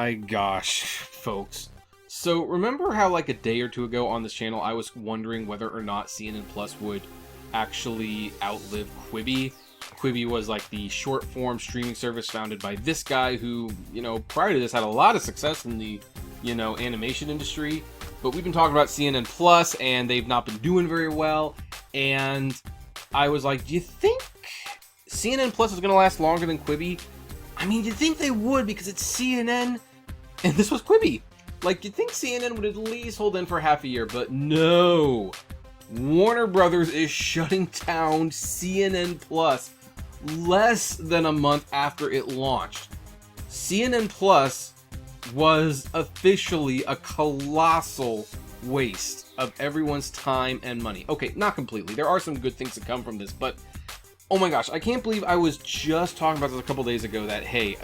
my gosh, folks. So remember how like a day or two ago on this channel I was wondering whether or not CNN Plus would actually outlive Quibi? Quibi was like the short form streaming service founded by this guy who, prior to this had a lot of success in the, animation industry. But we've been talking about CNN Plus and they've not been doing very well. And I was like, do you think CNN Plus is going to last longer than Quibi? I mean, you'd think they would because it's CNN and this was Quibi. Like, you'd think CNN would at least hold in for half a year, but no. Warner Brothers is shutting down CNN Plus less than a month after it launched. CNN Plus was officially a colossal waste of everyone's time and money. Okay, not completely. There are some good things that come from this, but oh my gosh, I can't believe I was just talking about this a couple days ago that, hey,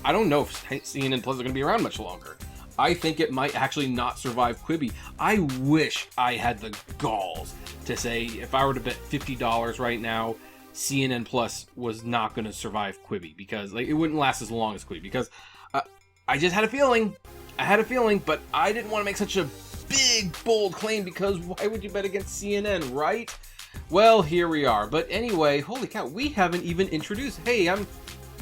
I don't know if CNN Plus is going to be around much longer. I think it might actually not survive Quibi. I wish I had the galls to say, if I were to bet $50 right now, CNN Plus was not going to survive Quibi, because it wouldn't last as long as Quibi, because I just had a feeling. I had a feeling, but I didn't want to make such a big, bold claim, because why would you bet against CNN, right? Well, here we are. But anyway, holy cow, we haven't even introduced. Hey, I'm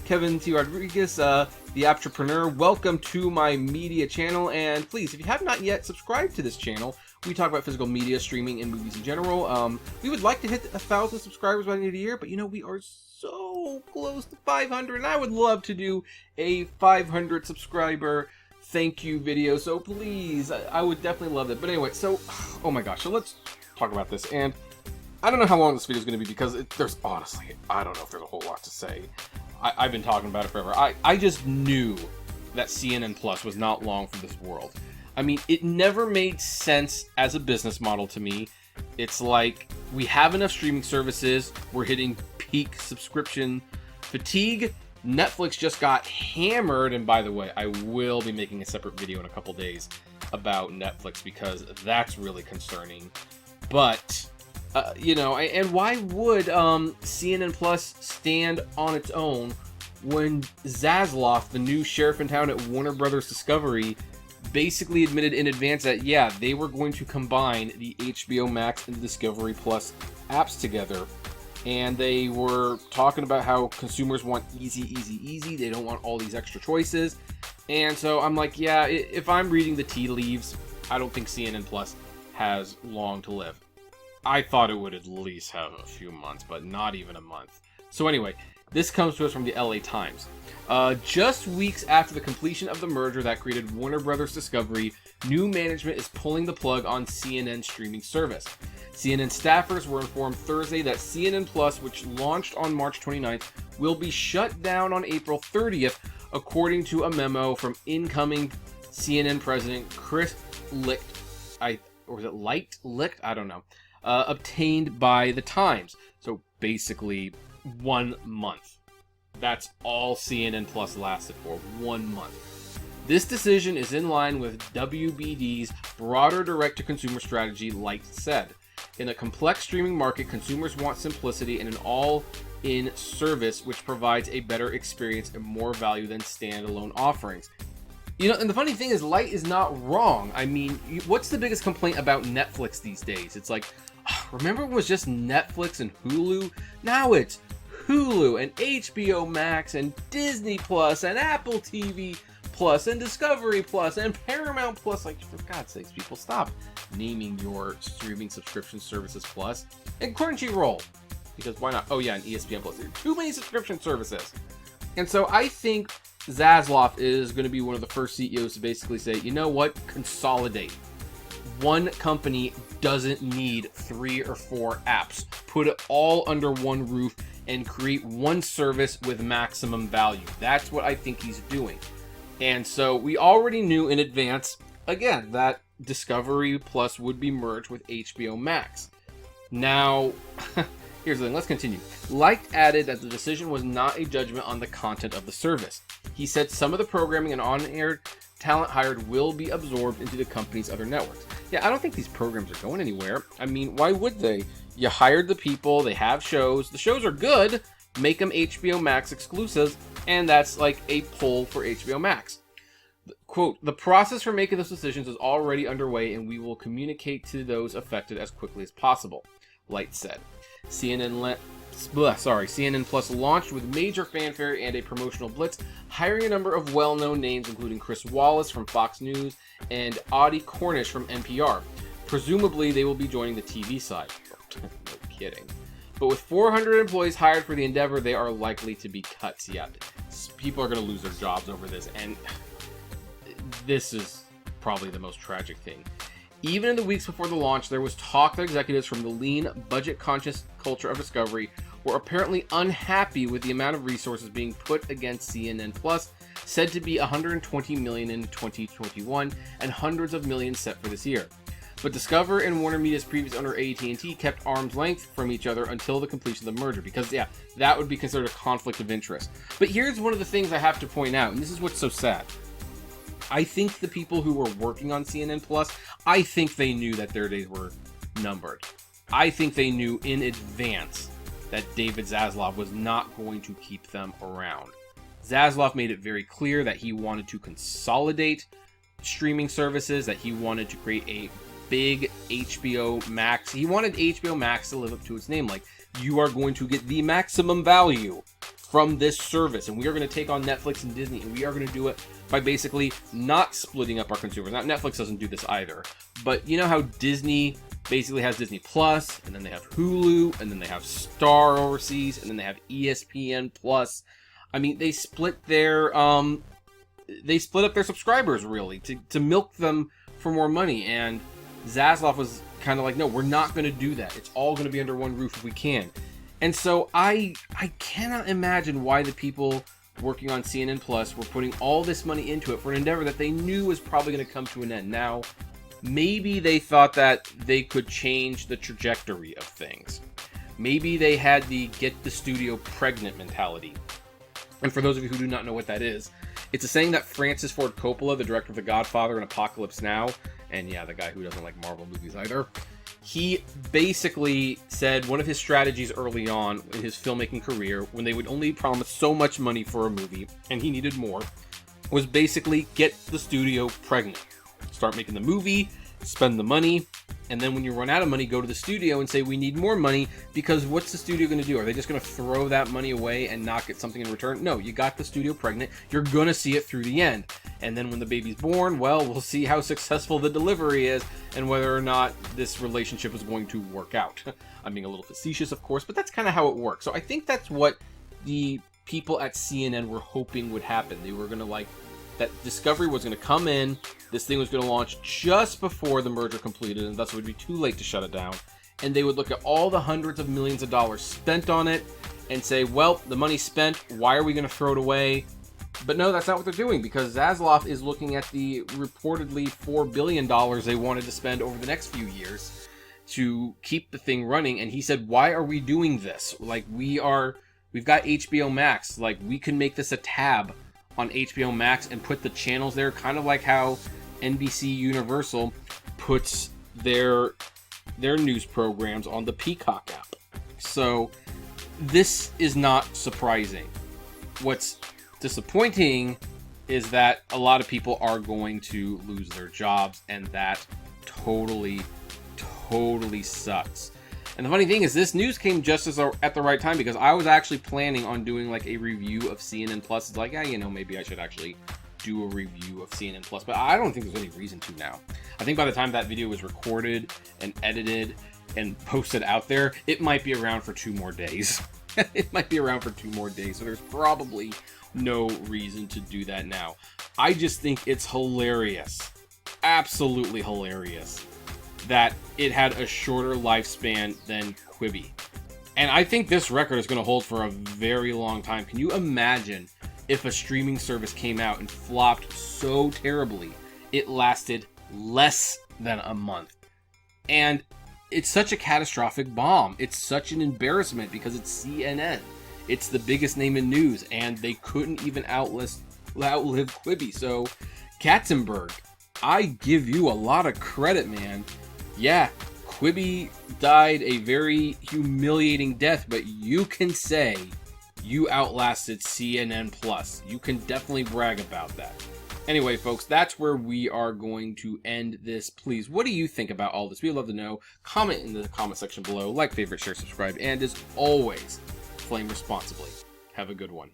Kevin T. Rodriguez, the Entrepreneur. Welcome to my media channel, and please, if you have not yet subscribed to this channel, we talk about physical media, streaming, and movies in general. We would like to hit 1,000 subscribers by the end of the year, but we are so close to 500, and I would love to do a 500 subscriber thank you video, so please, I would definitely love it. But anyway, so, oh my gosh, so let's talk about this, and I don't know how long this video is going to be, because there's honestly, I don't know if there's a whole lot to say. I've been talking about it forever. I just knew that CNN Plus was not long for this world. I mean, it never made sense as a business model to me. It's like, we have enough streaming services, we're hitting peak subscription fatigue. Netflix just got hammered, and by the way, I will be making a separate video in a couple days about Netflix, because that's really concerning. But and why would CNN Plus stand on its own when Zaslav, the new sheriff in town at Warner Brothers Discovery, basically admitted in advance that, yeah, they were going to combine the HBO Max and the Discovery Plus apps together. And they were talking about how consumers want easy. They don't want all these extra choices. And so I'm like, yeah, if I'm reading the tea leaves, I don't think CNN Plus has long to live. I thought it would at least have a few months, but not even a month. So anyway, this comes to us from the LA Times. Just weeks after the completion of the merger that created Warner Brothers Discovery, new management is pulling the plug on CNN streaming service. CNN staffers were informed Thursday that CNN Plus, which launched on March 29th, will be shut down on April 30th, according to a memo from incoming CNN president Chris Licht. Or was it Licht? I don't know. Obtained by the Times. So basically 1 month. That's all CNN Plus lasted for, 1 month. This decision is in line with WBD's broader direct-to-consumer strategy, Light said. In a complex streaming market, consumers want simplicity and an all-in service which provides a better experience and more value than standalone offerings. And the funny thing is, Light is not wrong. I mean, what's the biggest complaint about Netflix these days? It's like, remember it was just Netflix and Hulu? Now it's Hulu and HBO Max and Disney Plus and Apple TV Plus and Discovery Plus and Paramount Plus. Like, for God's sakes, people, stop naming your streaming subscription services Plus. And Crunchyroll, because why not? Oh yeah, and ESPN Plus. There are too many subscription services. And so I think Zaslav is going to be one of the first CEOs to basically say, you know what, consolidate. One company doesn't need 3 or 4 apps. Put it all under one roof and create one service with maximum value. That's what I think he's doing. And so we already knew in advance, again, that Discovery Plus would be merged with HBO Max. Now, here's the thing, let's continue. Licht added that the decision was not a judgment on the content of the service. He said some of the programming and on-air talent hired will be absorbed into the company's other networks. Yeah, I don't think these programs are going anywhere. I mean, why would they? You hired the people, they have shows, the shows are good, make them HBO Max exclusives, and that's like a pull for HBO Max. Quote, "The process for making those decisions is already underway, and we will communicate to those affected as quickly as possible," Light said. CNN Plus launched with major fanfare and a promotional blitz, hiring a number of well-known names, including Chris Wallace from Fox News and Audie Cornish from NPR. Presumably, they will be joining the TV side. No kidding. But with 400 employees hired for the endeavor, they are likely to be cut. Yeah, people are going to lose their jobs over this, and this is probably the most tragic thing. Even in the weeks before the launch, there was talk that executives from the lean, budget-conscious culture of Discovery were apparently unhappy with the amount of resources being put against CNN Plus, said to be $120 million in 2021 and hundreds of millions set for this year. But Discover and Warner Media's previous owner AT&T kept arm's length from each other until the completion of the merger, because yeah, that would be considered a conflict of interest. But here's one of the things I have to point out, and this is what's so sad. I think the people who were working on CNN Plus, I think they knew that their days were numbered. I think they knew in advance that David Zaslav was not going to keep them around. Zaslav made it very clear that he wanted to consolidate streaming services, that he wanted to create a big HBO Max. He wanted HBO Max to live up to its name. Like, you are going to get the maximum value from this service, and we are going to take on Netflix and Disney, and we are going to do it by basically not splitting up our consumers. Now, Netflix doesn't do this either, but you know how Disney basically has Disney Plus, and then they have Hulu, and then they have Star overseas, and then they have ESPN Plus. I mean, they split up their subscribers really to milk them for more money, and Zaslav was kind of like, no, we're not going to do that. It's all going to be under one roof if we can. And so I cannot imagine why the people working on CNN Plus were putting all this money into it for an endeavor that they knew was probably going to come to an end. Now, maybe they thought that they could change the trajectory of things. Maybe they had the get the studio pregnant mentality. And for those of you who do not know what that is, it's a saying that Francis Ford Coppola, the director of The Godfather and Apocalypse Now, and yeah, the guy who doesn't like Marvel movies either, he basically said one of his strategies early on in his filmmaking career, when they would only promise so much money for a movie and he needed more, was basically get the studio pregnant. Start making the movie, spend the money, and then when you run out of money, go to the studio and say, we need more money, because what's the studio going to do? Are they just going to throw that money away and not get something in return? No, you got the studio pregnant. You're going to see it through the end. And then when the baby's born, well, we'll see how successful the delivery is and whether or not this relationship is going to work out. I'm being a little facetious, of course, but that's kind of how it works. So I think that's what the people at CNN were hoping would happen. They were going to that Discovery was going to come in, this thing was going to launch just before the merger completed, and thus it would be too late to shut it down. And they would look at all the hundreds of millions of dollars spent on it and say, well, the money's spent, why are we going to throw it away? But no, that's not what they're doing, because Zaslav is looking at the reportedly $4 billion they wanted to spend over the next few years to keep the thing running. And he said, why are we doing this? Like, we've got HBO Max. Like, we can make this a tab on HBO Max and put the channels there, kind of like how NBC Universal puts their news programs on the Peacock app. So this is not surprising. What's disappointing is that a lot of people are going to lose their jobs, and that totally sucks. And the funny thing is, this news came just at the right time, because I was actually planning on doing like a review of CNN Plus. It's like, yeah, maybe I should actually do a review of CNN Plus, but I don't think there's any reason to now. I think by the time that video was recorded and edited and posted out there, it might be around for 2 more days. It might be around for 2 more days, so there's probably no reason to do that now. I just think it's hilarious, absolutely hilarious, that it had a shorter lifespan than Quibi. And I think this record is going to hold for a very long time. Can you imagine if a streaming service came out and flopped so terribly it lasted less than a month? And it's such a catastrophic bomb. It's such an embarrassment, because it's CNN. It's the biggest name in news, and they couldn't even outlive Quibi. So, Katzenberg, I give you a lot of credit, man. Yeah, Quibi died a very humiliating death, but you can say you outlasted CNN Plus. You can definitely brag about that. Anyway, folks, that's where we are going to end this. Please, what do you think about all this? We'd love to know. Comment in the comment section below. Like, favorite, share, subscribe, and as always, flame responsibly. Have a good one.